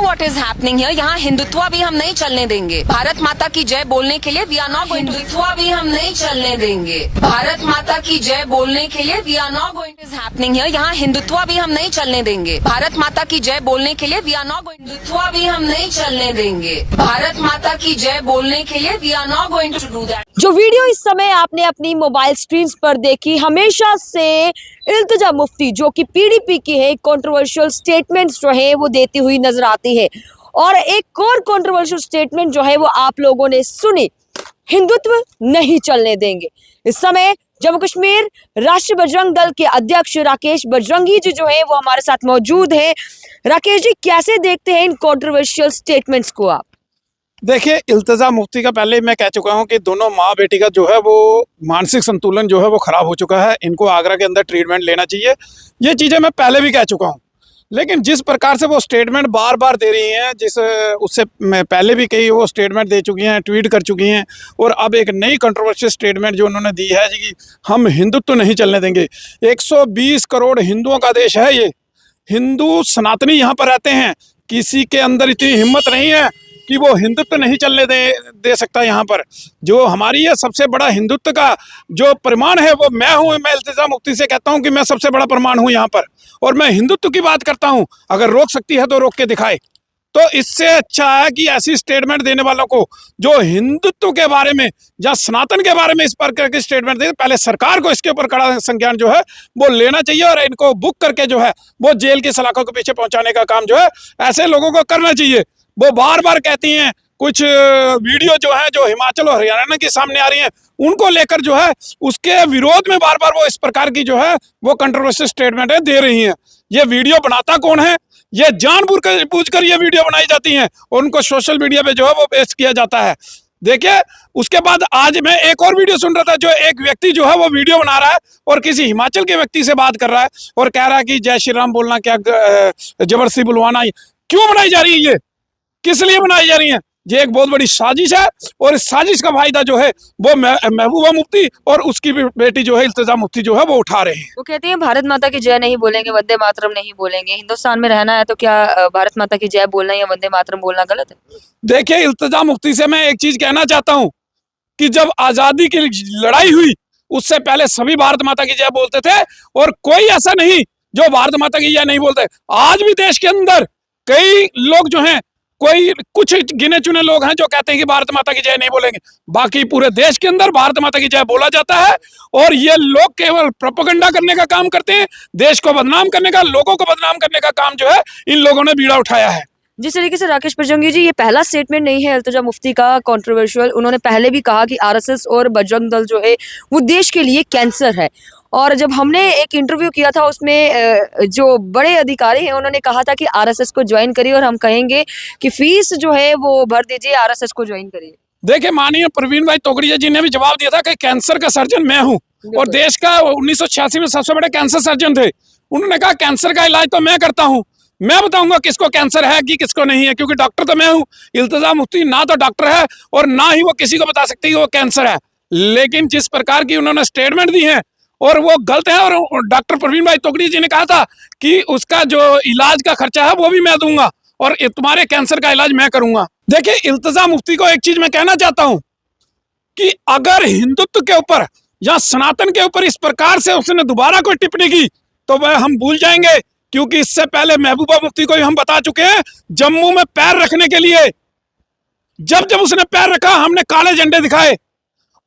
what is happening here. यहाँ हिंदुत्व भी हम नहीं चलने देंगे. भारत माता की जय बोलने के लिए we are not going to. Hindutva भी हम नहीं चलने देंगे. भारत माता की जय बोलने के लिए we are not going to. Is happening here. यहाँ हिंदुत्व भी हम नहीं चलने देंगे. भारत माता की जय बोलने के लिए we are not going to. Hindutva भी हम नहीं चलने देंगे. भारत माता की जय बोलने के लिए we are not going to do that. जो वीडियो इस समय आपने अपनी मोबाइल स्क्रीन पर देखी, हमेशा से इल्तिजा मुफ्ती जो कि पीडीपी की है, कंट्रोवर्शियल स्टेटमेंट्स जो है वो देती हुई नजर आती है। और एक और कंट्रोवर्शियल स्टेटमेंट जो है वो आप लोगों ने सुनी, हिंदुत्व नहीं चलने देंगे। इस समय जम्मू कश्मीर राष्ट्रीय बजरंग दल के अध्यक्ष राकेश बजरंगी जी जो है वो हमारे साथ मौजूद हैं। राकेश जी, कैसे देखते हैं इन कंट्रोवर्शियल स्टेटमेंट्स को आप? देखिए, इल्तिजा मुफ्ती का पहले मैं कह चुका हूं कि दोनों माँ बेटी का जो है वो मानसिक संतुलन जो है वो ख़राब हो चुका है। इनको आगरा के अंदर ट्रीटमेंट लेना चाहिए। ये चीज़ें मैं पहले भी कह चुका हूं, लेकिन जिस प्रकार से वो स्टेटमेंट बार बार दे रही हैं, उससे मैं पहले भी कई वो स्टेटमेंट दे चुकी हैं, ट्वीट कर चुकी हैं, और अब एक नई कंट्रोवर्शियल स्टेटमेंट जो उन्होंने दी है कि हम हिंदुत्व नहीं चलने देंगे। 120 करोड़ हिंदुओं का देश है ये। हिंदू सनातनी यहाँ पर रहते हैं। किसी के अंदर इतनी हिम्मत नहीं है कि वो हिंदुत्व नहीं चलने दे सकता। यहाँ पर जो हमारी ये सबसे बड़ा हिंदुत्व का जो प्रमाण है वो मैं हूँ। मैं इल्तिजा मुफ्ती से कहता हूँ कि मैं सबसे बड़ा प्रमाण हूँ यहाँ पर, और मैं हिंदुत्व की बात करता हूँ। अगर रोक सकती है तो रोक के दिखाए। तो इससे अच्छा है कि ऐसी स्टेटमेंट देने वालों को जो हिंदुत्व के बारे में या सनातन के बारे में इस प्रकार की स्टेटमेंट दे, पहले सरकार को इसके ऊपर कड़ा संज्ञान जो है वो लेना चाहिए, और इनको बुक करके जो है वो जेल की सलाखों के पीछे पहुंचाने का काम जो है ऐसे लोगों को करना चाहिए। वो बार बार कहती हैं, कुछ वीडियो जो है जो हिमाचल और हरियाणा के सामने आ रही हैं, उनको लेकर जो है उसके विरोध में बार बार वो इस प्रकार की जो है वो कंट्रोवर्शियल स्टेटमेंट दे रही हैं। ये वीडियो बनाता कौन है? ये जानबूझकर ये वीडियो बनाई जाती हैं और उनको सोशल मीडिया पे जो है वो पेश किया जाता है। देखिए, उसके बाद आज मैं एक और वीडियो सुन रहा था, जो एक व्यक्ति जो है वो वीडियो बना रहा है और किसी हिमाचल के व्यक्ति से बात कर रहा है और कह रहा है कि जय श्री राम बोलना क्या जबरदस्ती बुलवाना। क्यों बनाई जा रही है? ये किस लिए बनाई जा रही है? ये एक बहुत बड़ी साजिश है, और इस साजिश का फायदा जो है वो महबूबा मुफ्ती और उसकी बेटी जो है इल्तिजा मुफ्ती जो है वो उठा रहे हैं। वो कहते हैं भारत माता की जय नहीं बोलेंगे, वंदे मातरम नहीं बोलेंगे। हिंदुस्तान में रहना है तो क्या भारत माता की जय बोलना या वंदे मातरम बोलना गलत है? देखिए, इल्तिजा मुफ्ती से मैं एक चीज कहना चाहता हूँ कि जब आजादी की लड़ाई हुई उससे पहले सभी भारत माता की जय बोलते थे, और कोई ऐसा नहीं जो भारत माता की जय नहीं बोलते। आज भी देश के अंदर कई लोग जो हैं, कोई कुछ गिने चुने लोग हैं जो कहते हैं कि भारत माता की जय नहीं बोलेंगे। बाकी पूरे देश के अंदर भारत माता की जय बोला जाता है, और ये लोग केवल प्रोपेगेंडा करने का काम करते हैं। देश को बदनाम करने का, लोगों को बदनाम करने का काम जो है इन लोगों ने बीड़ा उठाया है। जिस तरीके से राकेश बजरंगी जी, ये पहला स्टेटमेंट नहीं है इल्तिजा मुफ्ती का कंट्रोवर्शियल। उन्होंने पहले भी कहा कि आरएसएस और बजरंग दल जो है वो देश के लिए कैंसर है। और जब हमने एक इंटरव्यू किया था उसमें जो बड़े अधिकारी हैं उन्होंने कहा था कि आरएसएस को ज्वाइन करिए, और हम कहेंगे कि फीस जो है वो भर दीजिए, आरएसएस को ज्वाइन करिए। देखिए, माननीय प्रवीण भाई तोगड़िया जी ने भी जवाब दिया था कि कैंसर का सर्जन मैं हूँ, और देश का 1986 में सबसे बड़े कैंसर सर्जन थे। उन्होंने कहा कैंसर का इलाज तो मैं करता हूँ, मैं बताऊंगा किसको कैंसर है कि किसको नहीं है, क्योंकि डॉक्टर तो मैं हूँ। इल्तिजा मुफ्ती ना तो डॉक्टर है और ना ही वो किसी को बता सकती है वो कैंसर है। लेकिन जिस प्रकार की उन्होंने स्टेटमेंट दी है और वो गलत है, और डॉक्टर प्रवीण भाई तोगड़ी जी ने कहा था कि उसका जो इलाज का खर्चा है वो भी मैं दूंगा, और तुम्हारे कैंसर का इलाज मैं करूंगा। देखिए, इल्तिजा मुफ्ती को एक चीज मैं कहना चाहता हूं कि अगर हिंदुत्व के ऊपर या सनातन के ऊपर इस प्रकार से उसने दोबारा कोई टिप्पणी की तो वह हम भूल जाएंगे, क्योंकि इससे पहले महबूबा मुफ्ती को हम बता चुके हैं। जम्मू में पैर रखने के लिए जब उसने पैर रखा, हमने काले झंडे दिखाए,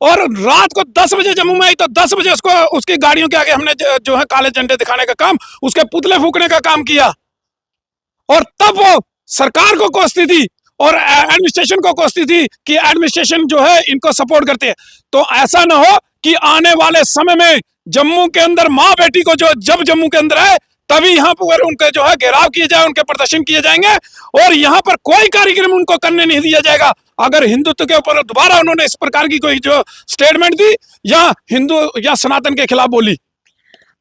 और रात को 10 बजे जम्मू में आई तो 10 बजे उसको उसकी गाड़ियों के आगे हमने जो है काले झंडे दिखाने का काम, उसके पुतले फूकने का काम किया। और तब वो सरकार को कोसती थी और एडमिनिस्ट्रेशन को कोसती थी कि एडमिनिस्ट्रेशन जो है इनको सपोर्ट करते हैं। तो ऐसा ना हो कि आने वाले समय में जम्मू के अंदर माँ बेटी को जब जम्मू के अंदर है तभी यहाँ पर उनके जो है घेराव किए जाए, उनके प्रदर्शन किए जाएंगे, और यहाँ पर कोई कार्यक्रम उनको करने नहीं दिया जाएगा अगर हिंदुत्व के ऊपर दोबारा उन्होंने इस प्रकार की कोई जो स्टेटमेंट दी या हिंदू या सनातन के खिलाफ बोली।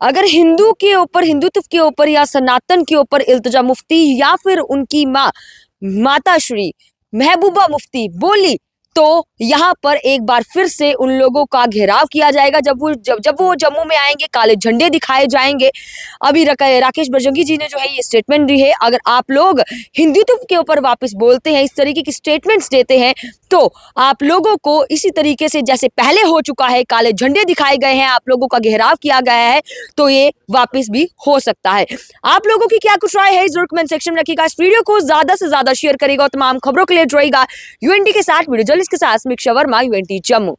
अगर हिंदू के ऊपर, हिंदुत्व के ऊपर या सनातन के ऊपर इल्तिजा मुफ्ती या फिर उनकी माँ माता श्री महबूबा मुफ्ती बोली तो यहाँ पर एक बार फिर से उन लोगों का घेराव किया जाएगा। जब वो जम्मू में आएंगे, काले झंडे दिखाए जाएंगे। अभी राकेश बजरंगी जी ने जो है ये स्टेटमेंट दी है, अगर आप लोग हिंदुत्व के ऊपर वापस बोलते हैं, इस तरीके की स्टेटमेंट्स देते हैं, तो आप लोगों को इसी तरीके से जैसे पहले हो चुका है, काले झंडे दिखाए गए हैं, आप लोगों का घेराव किया गया है, तो ये वापस भी हो सकता है। आप लोगों की क्या कुछ राय है जरूर कमेंट सेक्शन में रखिएगा। इस वीडियो को ज्यादा से ज्यादा शेयर करिएगा और तमाम खबरों के लिए जुड़ेगा यूएनटी के साथ। वीडियो जर्नलिस्ट के साथ समीक्षा वर्मा, यूएनटी जम्मू।